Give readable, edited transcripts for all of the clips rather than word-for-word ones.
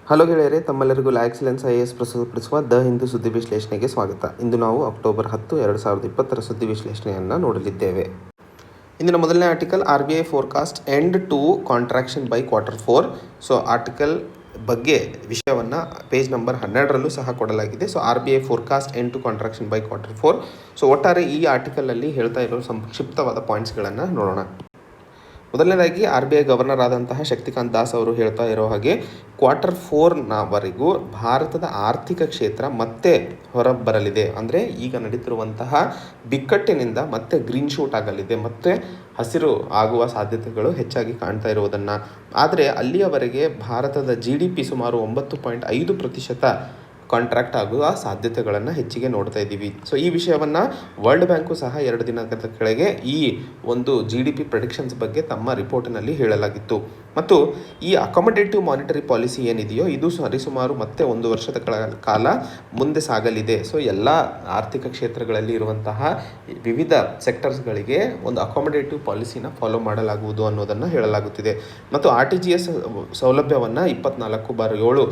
Hello ಗೆಳೆಯರೆ, ತಮ್ಮೆಲ್ಲರಿಗೂ ಲಾ excellence IAS ಪ್ರಸ್ತುತಪಡಿಸುವ ದ ಹಿಂದೂ ಸುದ್ದಿ ವಿಶ್ಲೇಷಣೆಗೆ ಸ್ವಾಗತ. ಇಂದು ನಾವು ಅಕ್ಟೋಬರ್ 10, 2020 ಸುದ್ದಿ ವಿಶ್ಲೇಷಣೆಯನ್ನು ನೋಡಲಿದ್ದೇವೆ. ಇಂದಿನ ಮೊದಲನೇ article, RBI forecast end to contraction by Q4. So article ಬಗ್ಗೆ ವಿಷಯವನ್ನು ಪೇಜ್ ನಂಬರ್ 12ರಲ್ಲೂ ಸಹ ಕೊಡಲಾಗಿದೆ. So RBI forecast end to contraction by Q4. So ಒಟ್ಟಾರೆ ಈ ಆರ್ಟಿಕಲಲ್ಲಿ ಹೇಳ್ತಾ ಇರೋ ಸಂಕ್ಷಿಪ್ತವಾದ ಪಾಯಿಂಟ್ಸ್ಗಳನ್ನು ನೋಡೋಣ. ಮೊದಲನೇದಾಗಿ RBI ಗವರ್ನರ್ ಆದಂತಹ ಶಕ್ತಿಕಾಂತ್ ದಾಸ್ ಅವರು ಹೇಳ್ತಾ ಇರೋ ಹಾಗೆ Q4 ಭಾರತದ ಆರ್ಥಿಕ ಕ್ಷೇತ್ರ ಮತ್ತೆ ಹೊರಬರಲಿದೆ. ಅಂದರೆ ಈಗ ನಡೀತಿರುವಂತಹ ಬಿಕ್ಕಟ್ಟಿನಿಂದ ಮತ್ತೆ ಗ್ರೀನ್ ಶೂಟ್ ಆಗಲಿದೆ, ಮತ್ತೆ ಹಸಿರು ಆಗುವ ಸಾಧ್ಯತೆಗಳು ಹೆಚ್ಚಾಗಿ ಕಾಣ್ತಾ ಇರುವುದನ್ನು. ಆದರೆ ಅಲ್ಲಿಯವರೆಗೆ ಭಾರತದ GDP ಸುಮಾರು 9.5% ಕಾಂಟ್ರಾಕ್ಟ್ ಆಗುವ ಸಾಧ್ಯತೆಗಳನ್ನು ಹೆಚ್ಚಿಗೆ ನೋಡ್ತಾ ಇದ್ದೀವಿ. ಸೊ ಈ ವಿಷಯವನ್ನು ವರ್ಲ್ಡ್ ಬ್ಯಾಂಕು ಸಹ 2 ದಿನದ ಕೆಳಗೆ ಈ ಒಂದು GDP ಪ್ರೆಡಿಕ್ಷನ್ಸ್ ಬಗ್ಗೆ ತಮ್ಮ ರಿಪೋರ್ಟಿನಲ್ಲಿ ಹೇಳಲಾಗಿತ್ತು. ಮತ್ತು ಈ ಅಕಾಮಡೇಟಿವ್ ಮಾನಿಟರಿ ಪಾಲಿಸಿ ಏನಿದೆಯೋ ಇದು ಸರಿಸುಮಾರು ಮತ್ತೆ 1 ವರ್ಷದ ಕಾಲ ಮುಂದೆ ಸಾಗಲಿದೆ. ಸೊ ಎಲ್ಲ ಆರ್ಥಿಕ ಕ್ಷೇತ್ರಗಳಲ್ಲಿ ಇರುವಂತಹ ವಿವಿಧ ಸೆಕ್ಟರ್ಸ್ಗಳಿಗೆ ಒಂದು ಅಕಾಮಡೇಟಿವ್ ಪಾಲಿಸಿನ ಫಾಲೋ ಮಾಡಲಾಗುವುದು ಅನ್ನೋದನ್ನು ಹೇಳಲಾಗುತ್ತಿದೆ. ಮತ್ತು RTGS ಸೌಲಭ್ಯವನ್ನು 24/7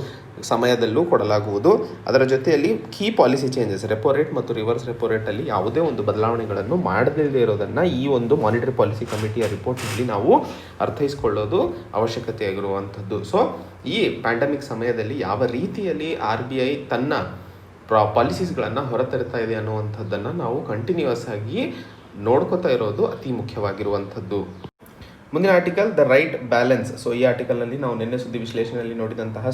ಸಮಯದಲ್ಲೂ ಕೊಡಲಾಗುವುದು. ಅದರ ಜೊತೆಯಲ್ಲಿ key policy changes, repo rate ಮತ್ತು ರಿವರ್ಸ್ ರೆಪೋ ರೇಟಲ್ಲಿ ಯಾವುದೇ ಒಂದು ಬದಲಾವಣೆಗಳನ್ನು ಮಾಡದೇ ಇರೋದನ್ನು ಈ ಒಂದು ಮಾನಿಟರಿ ಪಾಲಿಸಿ ಕಮಿಟಿಯ ರಿಪೋರ್ಟ್ನಲ್ಲಿ ನಾವು ಅರ್ಥೈಸಿಕೊಳ್ಳೋದು ಅವಶ್ಯಕತೆಯಾಗಿರುವಂಥದ್ದು. ಸೊ ಈ ಪ್ಯಾಂಡಮಿಕ್ ಸಮಯದಲ್ಲಿ ಯಾವ ರೀತಿಯಲ್ಲಿ RBI ತನ್ನ ಪಾಲಿಸೀಸ್ಗಳನ್ನು ಹೊರತರ್ತಾ ಇದೆ ಅನ್ನುವಂಥದ್ದನ್ನು ನಾವು ಕಂಟಿನ್ಯೂಯಸ್ ಆಗಿ ನೋಡ್ಕೋತಾ ಇರೋದು ಅತಿ ಮುಖ್ಯವಾಗಿರುವಂಥದ್ದು. ಮುಂದಿನ article, the right balance. So ಈ ಆರ್ಟಿಕಲ್ನಲ್ಲಿ ನಾವು ನಿನ್ನೆ ಸುದ್ದಿ ವಿಶ್ಲೇಷಣೆಯಲ್ಲಿ ನೋಡಿದಂತಹ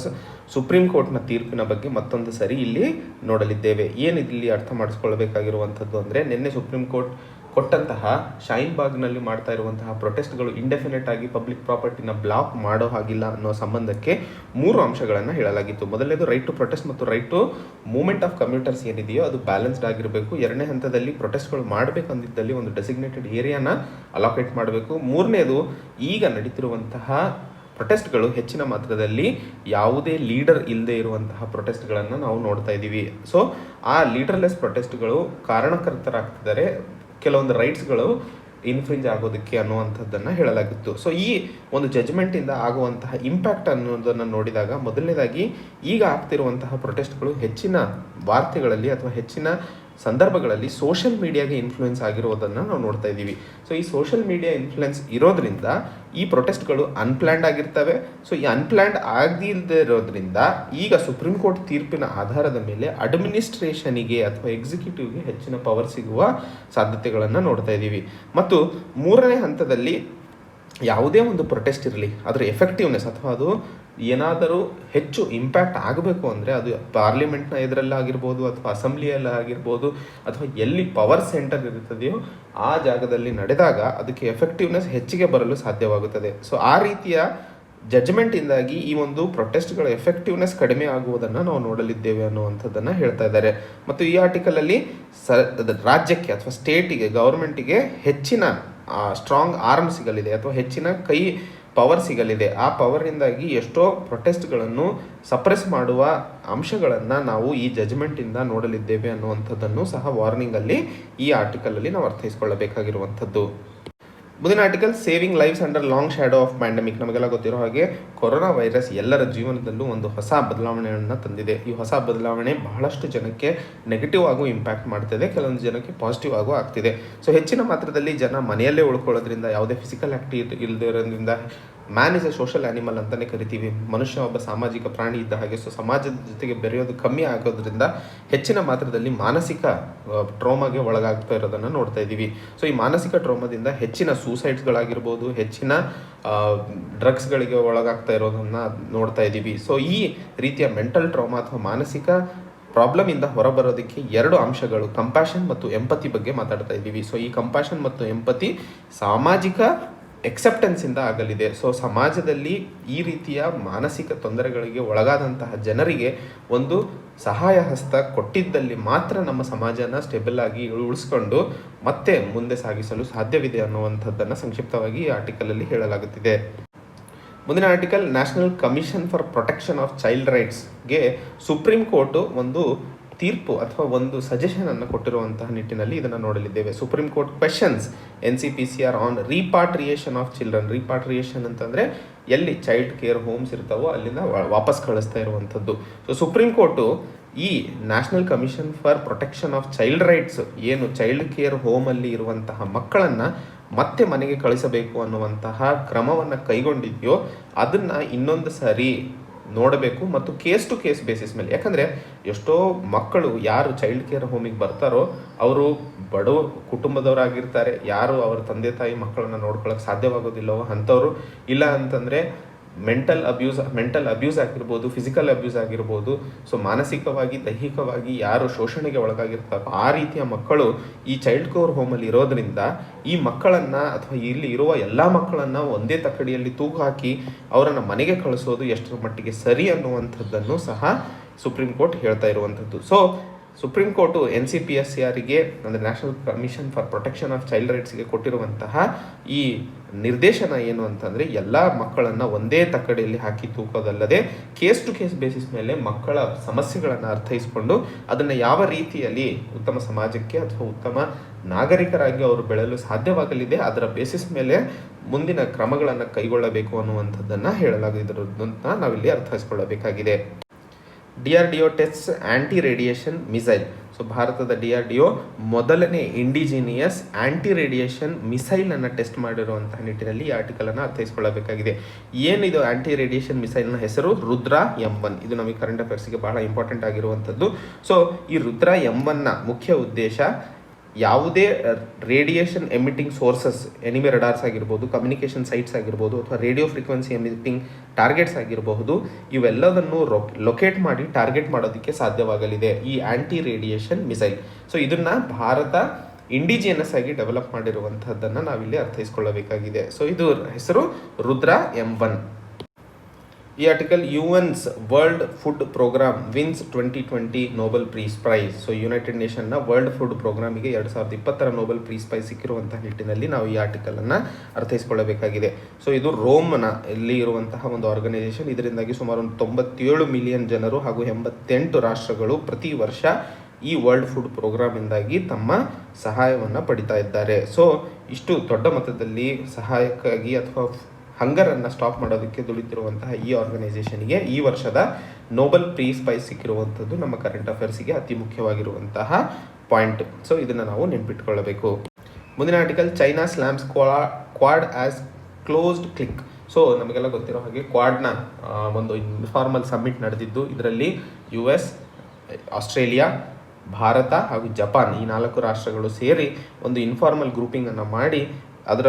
ಸುಪ್ರೀಂ ಕೋರ್ಟ್ನ ತೀರ್ಪಿನ ಬಗ್ಗೆ ಮತ್ತೊಂದು ಸರಿ ಇಲ್ಲಿ ನೋಡಲಿದ್ದೇವೆ. ಏನಿಲ್ಲಿ ಅರ್ಥ ಮಾಡಿಸ್ಕೊಳ್ಬೇಕಾಗಿರುವಂಥದ್ದು ಅಂದರೆ, ನಿನ್ನೆ ಸುಪ್ರೀಂ ಕೋರ್ಟ್ ಕೊಟ್ಟಂತಹ ಶೈನ್ ಬಾಗ್ನಲ್ಲಿ ಮಾಡ್ತಾ ಇರುವಂತಹ ಪ್ರೊಟೆಸ್ಟ್ಗಳು ಇಂಡೆಫಿನೆಟ್ ಆಗಿ ಪಬ್ಲಿಕ್ ಪ್ರಾಪರ್ಟಿನ ಬ್ಲಾಕ್ ಮಾಡೋ ಹಾಗಿಲ್ಲ ಅನ್ನೋ ಸಂಬಂಧಕ್ಕೆ 3 ಅಂಶಗಳನ್ನು ಹೇಳಲಾಗಿತ್ತು. ಮೊದಲನೇದು ರೈಟ್ ಟು ಪ್ರೊಟೆಸ್ಟ್ ಮತ್ತು right to movement of commuters ಏನಿದೆಯೋ ಅದು ಬ್ಯಾಲೆನ್ಸ್ಡ್ ಆಗಿರಬೇಕು. 2ನೇ ಹಂತದಲ್ಲಿ ಪ್ರೊಟೆಸ್ಟ್ಗಳು ಮಾಡಬೇಕಂದಿದ್ದಲ್ಲಿ ಒಂದು ಡೆಸಿಗ್ನೇಟೆಡ್ ಏರಿಯಾನ ಅಲೋಕೇಟ್ ಮಾಡಬೇಕು. 3ನೇದು ಈಗ ನಡೀತಿರುವಂತಹ ಪ್ರೊಟೆಸ್ಟ್ಗಳು ಹೆಚ್ಚಿನ ಮಾತ್ರದಲ್ಲಿ ಯಾವುದೇ ಲೀಡರ್ ಇಲ್ಲದೆ ಇರುವಂತಹ ಪ್ರೊಟೆಸ್ಟ್ಗಳನ್ನು ನಾವು ನೋಡ್ತಾ ಇದ್ದೀವಿ. ಸೊ ಆ ಲೀಡರ್ಲೆಸ್ ಪ್ರೊಟೆಸ್ಟ್ಗಳು ಕಾರಣಕರ್ತರಾಗ್ತಿದ್ದಾರೆ, ಕೆಲವೊಂದು ರೈಟ್ಸ್ಗಳು ಇನ್ಫ್ರಿಂಜ್ ಆಗೋದಕ್ಕೆ ಅನ್ನುವಂಥದ್ದನ್ನು ಹೇಳಲಾಗಿತ್ತು. ಸೊ ಈ ಒಂದು ಜಜ್ಮೆಂಟಿಂದ ಆಗುವಂತಹ ಇಂಪ್ಯಾಕ್ಟ್ ಅನ್ನೋದನ್ನು ನೋಡಿದಾಗ, ಮೊದಲನೇದಾಗಿ ಈಗ ಆಗ್ತಿರುವಂತಹ ಪ್ರೊಟೆಸ್ಟ್ಗಳು ಹೆಚ್ಚಿನ ವಾರ್ತೆಗಳಲ್ಲಿ ಅಥವಾ ಹೆಚ್ಚಿನ ಸಂದರ್ಭಗಳಲ್ಲಿ ಸೋಷಿಯಲ್ ಮೀಡಿಯಾಗೆ ಇನ್ಫ್ಲೂಯೆನ್ಸ್ ಆಗಿರೋದನ್ನು ನಾವು ನೋಡ್ತಾ ಇದ್ದೀವಿ. ಸೊ ಈ ಸೋಷಿಯಲ್ ಮೀಡಿಯಾ ಇನ್ಫ್ಲುಯೆನ್ಸ್ ಇರೋದ್ರಿಂದ ಈ ಪ್ರೊಟೆಸ್ಟ್ಗಳು ಅನ್ಪ್ಲ್ಯಾಂಡ್ ಆಗಿರ್ತವೆ. ಸೊ ಈ ಅನ್ಪ್ಲ್ಯಾಂಡ್ ಆಗದಿಲ್ಲದೆ ಇರೋದ್ರಿಂದ ಈಗ ಸುಪ್ರೀಂ ಕೋರ್ಟ್ ತೀರ್ಪಿನ ಆಧಾರದ ಮೇಲೆ ಅಡ್ಮಿನಿಸ್ಟ್ರೇಷನಿಗೆ ಅಥವಾ ಎಕ್ಸಿಕ್ಯೂಟಿವ್ಗೆ ಹೆಚ್ಚಿನ ಪವರ್ ಸಿಗುವ ಸಾಧ್ಯತೆಗಳನ್ನು ನೋಡ್ತಾ ಇದ್ದೀವಿ. ಮತ್ತು 3ನೇ ಹಂತದಲ್ಲಿ ಯಾವುದೇ ಒಂದು ಪ್ರೊಟೆಸ್ಟ್ ಇರಲಿ, ಅದರ ಎಫೆಕ್ಟಿವ್ನೆಸ್ ಅಥವಾ ಅದು ಏನಾದರೂ ಹೆಚ್ಚು ಇಂಪ್ಯಾಕ್ಟ್ ಆಗಬೇಕು ಅಂದರೆ ಅದು ಪಾರ್ಲಿಮೆಂಟ್ನ ಎದುರಲ್ಲಾಗಿರ್ಬೋದು ಅಥವಾ ಅಸೆಂಬ್ಲಿಯಲ್ಲಾಗಿರ್ಬೋದು ಅಥವಾ ಎಲ್ಲಿ ಪವರ್ ಸೆಂಟರ್ ಇರುತ್ತದೆಯೋ ಆ ಜಾಗದಲ್ಲಿ ನಡೆದಾಗ ಅದಕ್ಕೆ ಎಫೆಕ್ಟಿವ್ನೆಸ್ ಹೆಚ್ಚಿಗೆ ಬರಲು ಸಾಧ್ಯವಾಗುತ್ತದೆ. ಸೊ ಆ ರೀತಿಯ ಜಡ್ಜ್ಮೆಂಟಿಂದಾಗಿ ಈ ಒಂದು ಪ್ರೊಟೆಸ್ಟ್ಗಳ ಎಫೆಕ್ಟಿವ್ನೆಸ್ ಕಡಿಮೆ ಆಗುವುದನ್ನು ನಾವು ನೋಡಲಿದ್ದೇವೆ ಅನ್ನುವಂಥದ್ದನ್ನು ಹೇಳ್ತಾ ಇದ್ದಾರೆ. ಮತ್ತು ಈ ಆರ್ಟಿಕಲಲ್ಲಿ ರಾಜ್ಯಕ್ಕೆ ಅಥವಾ ಸ್ಟೇಟಿಗೆ, ಗೌರ್ಮೆಂಟಿಗೆ ಹೆಚ್ಚಿನ ಸ್ಟ್ರಾಂಗ್ ಆರ್ಮ್ ಸಿಗಲಿದೆ ಅಥವಾ ಹೆಚ್ಚಿನ ಕೈ ಪವರ್ ಸಿಗಲಿದೆ. ಆ ಪವರ್ನಿಂದಾಗಿ ಎಷ್ಟೋ ಪ್ರೊಟೆಸ್ಟ್ಗಳನ್ನು ಸಪ್ರೆಸ್ ಮಾಡುವ ಅಂಶಗಳನ್ನು ನಾವು ಈ ಜಜ್ಮೆಂಟಿಂದ ನೋಡಲಿದ್ದೇವೆ ಅನ್ನುವಂಥದ್ದನ್ನು ಸಹ ವಾರ್ನಿಂಗಲ್ಲಿ ಈ ಆರ್ಟಿಕಲಲ್ಲಿ ನಾವು ಅರ್ಥೈಸಿಕೊಳ್ಳಬೇಕಾಗಿರುವಂಥದ್ದು. ಮುಂದಿನ article, saving lives under long shadow of pandemic. ನಮಗೆಲ್ಲ ಗೊತ್ತಿರೋ ಹಾಗೆ ಕೊರೋನಾ ವೈರಸ್ ಎಲ್ಲರ ಜೀವನದಲ್ಲೂ ಒಂದು ಹೊಸ ಬದಲಾವಣೆಯನ್ನು ತಂದಿದೆ. ಈ ಹೊಸ ಬದಲಾವಣೆ ಬಹಳಷ್ಟು ಜನಕ್ಕೆ ನೆಗೆಟಿವ್ ಆಗು ಇಂಪ್ಯಾಕ್ಟ್ ಮಾಡ್ತಿದೆ, ಕೆಲವೊಂದು ಜನಕ್ಕೆ ಪಾಸಿಟಿವ್ ಆಗು ಆಗ್ತಿದೆ. ಸೊ ಹೆಚ್ಚಿನ ಮಾತ್ರದಲ್ಲಿ ಜನ ಮನೆಯಲ್ಲೇ ಉಳ್ಕೊಳ್ಳೋದ್ರಿಂದ, ಯಾವುದೇ ಫಿಸಿಕಲ್ ಆ್ಯಕ್ಟಿವಿಟಿ ಇಲ್ಲದೆ ಇರೋದ್ರಿಂದ, man is A social animal ಅಂತಲೇ ಕರಿತೀವಿ. ಮನುಷ್ಯ ಒಬ್ಬ ಸಾಮಾಜಿಕ ಪ್ರಾಣಿ ಇದ್ದ ಹಾಗೆ. ಸೊ ಸಮಾಜದ ಜೊತೆಗೆ ಬೆರೆಯೋದು ಕಮ್ಮಿ ಆಗೋದ್ರಿಂದ ಹೆಚ್ಚಿನ ಮಾತ್ರದಲ್ಲಿ ಮಾನಸಿಕ ಟ್ರೋಮಾಗೆ ಒಳಗಾಗ್ತಾ ಇರೋದನ್ನು ನೋಡ್ತಾ ಇದ್ದೀವಿ. ಸೊ ಈ ಮಾನಸಿಕ ಟ್ರೋಮಾದಿಂದ ಹೆಚ್ಚಿನ ಸೂಸೈಡ್ಸ್ಗಳಾಗಿರ್ಬೋದು, ಹೆಚ್ಚಿನ ಡ್ರಗ್ಸ್ಗಳಿಗೆ ಒಳಗಾಗ್ತಾ ಇರೋದನ್ನು ನೋಡ್ತಾ ಇದ್ದೀವಿ. ಸೊ ಈ ರೀತಿಯ ಮೆಂಟಲ್ ಟ್ರೋಮಾ ಅಥವಾ ಮಾನಸಿಕ ಪ್ರಾಬ್ಲಮಿಂದ ಹೊರಬರೋದಕ್ಕೆ 2 ಅಂಶಗಳು, ಕಂಪ್ಯಾಷನ್ ಮತ್ತು ಎಂಪತಿ ಬಗ್ಗೆ ಮಾತಾಡ್ತಾ ಇದ್ದೀವಿ. ಸೊ ಈ ಕಂಪ್ಯಾಷನ್ ಮತ್ತು ಎಂಪತಿ ಸಾಮಾಜಿಕ ಎಕ್ಸೆಪ್ಟೆನ್ಸಿಂದ ಆಗಲಿದೆ. ಸೊ ಸಮಾಜದಲ್ಲಿ ಈ ರೀತಿಯ ಮಾನಸಿಕ ತೊಂದರೆಗಳಿಗೆ ಒಳಗಾದಂತಹ ಜನರಿಗೆ ಒಂದು ಸಹಾಯ ಹಸ್ತ ಕೊಟ್ಟಿದ್ದಲ್ಲಿ ಮಾತ್ರ ನಮ್ಮ ಸಮಾಜನ ಸ್ಟೇಬಲ್ ಆಗಿ ಉಳಿಸ್ಕೊಂಡು ಮತ್ತೆ ಮುಂದೆ ಸಾಗಿಸಲು ಸಾಧ್ಯವಿದೆ ಅನ್ನುವಂಥದ್ದನ್ನು ಸಂಕ್ಷಿಪ್ತವಾಗಿ ಈ ಆರ್ಟಿಕಲಲ್ಲಿ ಹೇಳಲಾಗುತ್ತಿದೆ. ಮುಂದಿನ article, national commission for protection of child ರೈಟ್ಸ್ಗೆ ಸುಪ್ರೀಂ ಕೋರ್ಟು ಒಂದು ತೀರ್ಪು ಅಥವಾ ಒಂದು ಸಜೆಷನನ್ನು ಕೊಟ್ಟಿರುವಂತಹ ನಿಟ್ಟಿನಲ್ಲಿ ಇದನ್ನು ನೋಡಲಿದ್ದೇವೆ. Supreme court questions NCPCR on repatriation of children. Repatriation ಅಂತಂದರೆ ಎಲ್ಲಿ ಚೈಲ್ಡ್ ಕೇರ್ ಹೋಮ್ಸ್ ಇರ್ತಾವೋ ಅಲ್ಲಿಂದ ವಾಪಸ್ ಕಳಿಸ್ತಾ ಇರುವಂಥದ್ದು. ಸೊ ಸುಪ್ರೀಂ ಕೋರ್ಟು ಈ national commission for protection of child rights ಏನು ಚೈಲ್ಡ್ ಕೇರ್ ಹೋಮಲ್ಲಿ ಇರುವಂತಹ ಮಕ್ಕಳನ್ನು ಮತ್ತೆ ಮನೆಗೆ ಕಳಿಸಬೇಕು ಅನ್ನುವಂತಹ ಕ್ರಮವನ್ನು ಕೈಗೊಂಡಿದೆಯೋ ಅದನ್ನು ಇನ್ನೊಂದು ಸಾರಿ ನೋಡಬೇಕು ಮತ್ತು ಕೇಸ್ ಟು ಕೇಸ್ ಬೇಸಿಸ್ ಮೇಲೆ. ಯಾಕಂದರೆ ಎಷ್ಟೋ ಮಕ್ಕಳು ಯಾರು ಚೈಲ್ಡ್ ಕೇರ್ ಹೋಮಿಗೆ ಬರ್ತಾರೋ ಅವರು ಬಡವ ಕುಟುಂಬದವರಾಗಿರ್ತಾರೆ. ಯಾರು ಅವರ ತಂದೆ ತಾಯಿ ಮಕ್ಕಳನ್ನು ನೋಡ್ಕೊಳ್ಳೋಕೆ ಸಾಧ್ಯವಾಗೋದಿಲ್ಲವೋ ಅಂಥವ್ರು, ಇಲ್ಲ ಅಂತಂದರೆ ಮೆಂಟಲ್ ಅಬ್ಯೂಸ್ ಆಗಿರ್ಬೋದು, ಫಿಸಿಕಲ್ ಅಬ್ಯೂಸ್ ಆಗಿರ್ಬೋದು. ಸೊ ಮಾನಸಿಕವಾಗಿ ದೈಹಿಕವಾಗಿ ಯಾರು ಶೋಷಣೆಗೆ ಒಳಗಾಗಿರ್ತಾರೋ ಆ ರೀತಿಯ ಮಕ್ಕಳು ಈ ಚೈಲ್ಡ್ ಕೇರ್ ಹೋಮಲ್ಲಿ ಇರೋದ್ರಿಂದ ಈ ಮಕ್ಕಳನ್ನು ಅಥವಾ ಇಲ್ಲಿ ಇರುವ ಎಲ್ಲ ಮಕ್ಕಳನ್ನು ಒಂದೇ ತಕ್ಕಡಿಯಲ್ಲಿ ತೂಗು ಹಾಕಿ ಅವರನ್ನು ಮನೆಗೆ ಕಳಿಸೋದು ಎಷ್ಟರ ಮಟ್ಟಿಗೆ ಸರಿ ಅನ್ನುವಂಥದ್ದನ್ನು ಸಹ ಸುಪ್ರೀಂ ಕೋರ್ಟ್ ಹೇಳ್ತಾ ಇರುವಂಥದ್ದು. ಸೊ ಸುಪ್ರೀಂ ಕೋರ್ಟು NCPCRಗೆ ಅಂದರೆ national commission for protection of child ರೈಟ್ಸ್ಗೆ ಕೊಟ್ಟಿರುವಂತಹ ಈ ನಿರ್ದೇಶನ ಏನು ಅಂತಂದರೆ ಎಲ್ಲ ಮಕ್ಕಳನ್ನು ಒಂದೇ ತಕ್ಕಡಿಯಲ್ಲಿ ಹಾಕಿ ತೂಕೋದಲ್ಲದೆ ಕೇಸ್ ಟು ಕೇಸ್ ಬೇಸಿಸ್ ಮೇಲೆ ಮಕ್ಕಳ ಸಮಸ್ಯೆಗಳನ್ನು ಅರ್ಥೈಸಿಕೊಂಡು ಅದನ್ನು ಯಾವ ರೀತಿಯಲ್ಲಿ ಉತ್ತಮ ಸಮಾಜಕ್ಕೆ ಅಥವಾ ಉತ್ತಮ ನಾಗರಿಕರಾಗಿ ಅವರು ಬೆಳೆಯಲು ಸಾಧ್ಯವಾಗಲಿದೆ ಅದರ ಬೇಸಿಸ್ ಮೇಲೆ ಮುಂದಿನ ಕ್ರಮಗಳನ್ನು ಕೈಗೊಳ್ಳಬೇಕು ಅನ್ನುವಂಥದ್ದನ್ನು ಹೇಳಲಾಗಿರೋದಂತ ನಾವಿಲ್ಲಿ ಅರ್ಥೈಸ್ಕೊಳ್ಳಬೇಕಾಗಿದೆ. DRDO ಟೆಸ್ಟ್ ಆ್ಯಂಟಿ ರೇಡಿಯೇಷನ್ ಮಿಸೈಲ್. ಸೊ ಭಾರತದ DRDO ಮೊದಲನೇ ಇಂಡಿಜಿನಿಯಸ್ ಆ್ಯಂಟಿ ರೇಡಿಯೇಷನ್ ಮಿಸೈಲನ್ನು ಟೆಸ್ಟ್ ಮಾಡಿರುವಂತಹ ನಿಟ್ಟಿನಲ್ಲಿ ಈ ಆರ್ಟಿಕಲನ್ನು ಅರ್ಥೈಸ್ಕೊಳ್ಳಬೇಕಾಗಿದೆ. ಏನಿದು ಆ್ಯಂಟಿ ರೇಡಿಯೇಷನ್ ಮಿಸೈಲ್ನ ಹೆಸರು? ರುದ್ರ M1. ಇದು ನಮಗೆ ಕರೆಂಟ್ ಅಫೇರ್ಸ್ಗೆ ಬಹಳ ಇಂಪಾರ್ಟೆಂಟ್ ಆಗಿರುವಂಥದ್ದು. ಸೊ ಈ ರುದ್ರ M1ನ ಮುಖ್ಯ ಉದ್ದೇಶ ಯಾವುದೇ ರೇಡಿಯೇಷನ್ ಎಮಿಟಿಂಗ್ ಸೋರ್ಸಸ್, ಎನಿಮಿ ರಡಾರ್ಸ್ ಆಗಿರ್ಬೋದು, ಕಮ್ಯುನಿಕೇಷನ್ ಸೈಟ್ಸ್ ಆಗಿರ್ಬೋದು, ಅಥವಾ ರೇಡಿಯೋ ಫ್ರೀಕ್ವೆನ್ಸಿ ಎಮಿಟಿಂಗ್ ಟಾರ್ಗೆಟ್ಸ್ ಆಗಿರಬಹುದು, ಇವೆಲ್ಲದನ್ನು ಲೊಕೇಟ್ ಮಾಡಿ ಟಾರ್ಗೆಟ್ ಮಾಡೋದಕ್ಕೆ ಸಾಧ್ಯವಾಗಲಿದೆ ಈ ಆ್ಯಂಟಿ ರೇಡಿಯೇಷನ್ ಮಿಸೈಲ್. ಸೊ ಇದನ್ನು ಭಾರತ ಇಂಡಿಜಿನಿಯಸ್ ಆಗಿ ಡೆವಲಪ್ ಮಾಡಿರುವಂಥದ್ದನ್ನು ನಾವಿಲ್ಲಿ ಅರ್ಥೈಸ್ಕೊಳ್ಳಬೇಕಾಗಿದೆ. ಸೊ ಇದು ಹೆಸರು ರುದ್ರ M1. ಈ article UN's world food program wins 2020 Nobel peace prize. So united ನೇಷನ್ನ ವರ್ಲ್ಡ್ ಫುಡ್ ಪ್ರೋಗ್ರಾಮಿಗೆ 2020 ನೋಬೆಲ್ ಪೀಸ್ ಪ್ರೈಸ್ ಸಿಕ್ಕಿರುವಂತಹ ನಿಟ್ಟಿನಲ್ಲಿ ನಾವು ಈ ಆರ್ಟಿಕಲನ್ನು ಅರ್ಥೈಸ್ಕೊಳ್ಳಬೇಕಾಗಿದೆ. ಸೊ ಇದು ರೋಮ್ನ ಇಲ್ಲಿ ಇರುವಂತಹ ಒಂದು ಆರ್ಗನೈಸೇಷನ್. ಇದರಿಂದಾಗಿ ಸುಮಾರು 97 ಮಿಲಿಯನ್ ಜನರು ಹಾಗೂ 88 ರಾಷ್ಟ್ರಗಳು ಪ್ರತಿ ವರ್ಷ ಈ ವರ್ಲ್ಡ್ ಫುಡ್ ಪ್ರೋಗ್ರಾಮಿಂದಾಗಿ ತಮ್ಮ ಸಹಾಯವನ್ನು ಪಡಿತಾ ಇದ್ದಾರೆ. ಸೊ ಇಷ್ಟು ದೊಡ್ಡ ಮೊತ್ತದಲ್ಲಿ ಸಹಾಯಕ್ಕಾಗಿ ಅಥವಾ ಹಂಗರನ್ನು ಸ್ಟಾಪ್ ಮಾಡೋದಕ್ಕೆ ದುಡಿತಿರುವಂತಹ ಈ ಆರ್ಗನೈಸೇಷನ್ಗೆ ಈ ವರ್ಷದ ನೋಬೆಲ್ ಪೀಸ್ ಪ್ರೈಸ್ ಸಿಕ್ಕಿರುವಂಥದ್ದು ನಮ್ಮ ಕರೆಂಟ್ ಅಫೇರ್ಸಿಗೆ ಅತಿ ಮುಖ್ಯವಾಗಿರುವಂತಹ ಪಾಯಿಂಟ್. ಸೊ ಇದನ್ನು ನಾವು ನೆನಪಿಟ್ಕೊಳ್ಳಬೇಕು. ಮುಂದಿನ article China slams Quad as closed clique. So ನಮಗೆಲ್ಲ ಗೊತ್ತಿರೋ ಹಾಗೆ ಕ್ವಾಡ್ನ ಒಂದು ಇನ್ಫಾರ್ಮಲ್ ಸಮ್ಮಿಟ್ ನಡೆದಿದ್ದು, ಇದರಲ್ಲಿ US, ಆಸ್ಟ್ರೇಲಿಯಾ, ಭಾರತ ಹಾಗೂ ಜಪಾನ್ ಈ 4 ರಾಷ್ಟ್ರಗಳು ಸೇರಿ ಒಂದು ಇನ್ಫಾರ್ಮಲ್ ಗ್ರೂಪಿಂಗನ್ನು ಮಾಡಿ ಅದರ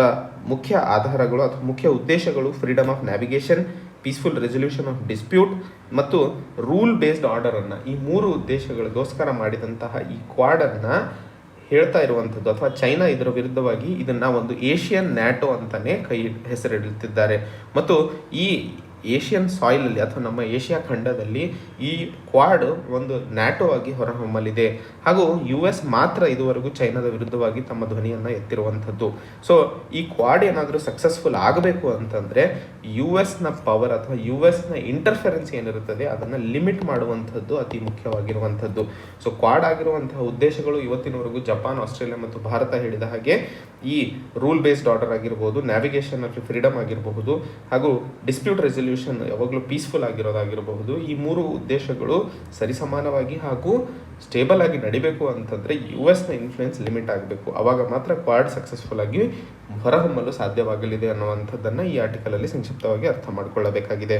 ಮುಖ್ಯ ಆಧಾರಗಳು ಅಥವಾ ಮುಖ್ಯ ಉದ್ದೇಶಗಳು freedom of navigation, peaceful resolution of dispute ಮತ್ತು ರೂಲ್ ಬೇಸ್ಡ್ ಆರ್ಡರನ್ನು, ಈ 3 ಉದ್ದೇಶಗಳಿಗೋಸ್ಕರ ಮಾಡಿದಂತಹ ಈ ಕ್ವಾಡನ್ನು ಹೇಳ್ತಾ ಇರುವಂಥದ್ದು. ಅಥವಾ ಚೈನಾ ಇದರ ವಿರುದ್ಧವಾಗಿ ಇದನ್ನು ಒಂದು ಏಷ್ಯನ್ ನ್ಯಾಟೋ ಅಂತಲೇ ಹೆಸರಿಡುತ್ತಿದ್ದಾರೆ. ಮತ್ತು ಈ ಏಷ್ಯನ್ ಸಾಯಿಲಲ್ಲಿ ಅಥವಾ ನಮ್ಮ ಏಷ್ಯಾ ಖಂಡದಲ್ಲಿ ಈ ಕ್ವಾಡ್ ಒಂದು ನ್ಯಾಟೋ ಆಗಿ ಹೊರಹೊಮ್ಮಲಿದೆ. ಹಾಗೂ US ಮಾತ್ರ ಇದುವರೆಗೂ ಚೈನಾದ ವಿರುದ್ಧವಾಗಿ ತಮ್ಮ ಧ್ವನಿಯನ್ನು ಎತ್ತಿರುವಂಥದ್ದು. ಸೊ ಈ ಕ್ವಾಡ್ ಏನಾದರೂ ಸಕ್ಸಸ್ಫುಲ್ ಆಗಬೇಕು ಅಂತಂದರೆ US ಪವರ್ ಅಥವಾ US ಇಂಟರ್ಫರೆನ್ಸ್ ಏನಿರುತ್ತದೆ ಅದನ್ನು ಲಿಮಿಟ್ ಮಾಡುವಂಥದ್ದು ಅತಿ ಮುಖ್ಯವಾಗಿರುವಂಥದ್ದು. ಸೊ ಕ್ವಾಡ್ ಆಗಿರುವಂತಹ ಉದ್ದೇಶಗಳು ಇವತ್ತಿನವರೆಗೂ ಜಪಾನ್, ಆಸ್ಟ್ರೇಲಿಯಾ ಮತ್ತು ಭಾರತ ಹೇಳಿದ ಹಾಗೆ ಈ ರೂಲ್ ಬೇಸ್ಡ್ ಆರ್ಡರ್ ಆಗಿರ್ಬೋದು, ನ್ಯಾವಿಗೇಷನ್ ಆಫ್ ಫ್ರೀಡಮ್ ಆಗಿರಬಹುದು, ಹಾಗೂ ಡಿಸ್ಪ್ಯೂಟ್ ರೆಸಲ್ಯೂಷನ್ ಯಾವಾಗಲೂ ಪೀಸ್ಫುಲ್ ಆಗಿರೋದಾಗಿರಬಹುದು. ಈ 3 ಉದ್ದೇಶಗಳು ಸರಿಸಮಾನವಾಗಿ ಹಾಗೂ ಸ್ಟೇಬಲ್ ಆಗಿ ನಡಿಬೇಕು ಅಂತಂದರೆ US ಇನ್ಫ್ಲುಯೆನ್ಸ್ ಲಿಮಿಟ್ ಆಗಬೇಕು. ಆವಾಗ ಮಾತ್ರ ಕ್ವಾಡ್ ಸಕ್ಸಸ್ಫುಲ್ ಆಗಿ ಹೊರಹೊಮ್ಮಲು ಸಾಧ್ಯವಾಗಲಿದೆ ಅನ್ನುವಂಥದ್ದನ್ನು ಈ ಆರ್ಟಿಕಲಲ್ಲಿ ಸಂಕ್ಷಿಪ್ತವಾಗಿ ಅರ್ಥ ಮಾಡಿಕೊಳ್ಳಬೇಕಾಗಿದೆ.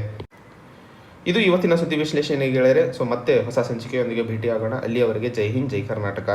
ಇದು ಇವತ್ತಿನ ಸುದ್ದಿ ವಿಶ್ಲೇಷಣೆ ಗೆಳೆಯರೆ. ಸೊ ಮತ್ತೆ ಹೊಸ ಸಂಚಿಕೆಯೊಂದಿಗೆ ಭೇಟಿಯಾಗೋಣ. ಅಲ್ಲಿಯವರೆಗೆ ಜೈ ಹಿಂದ್, ಜೈ ಕರ್ನಾಟಕ.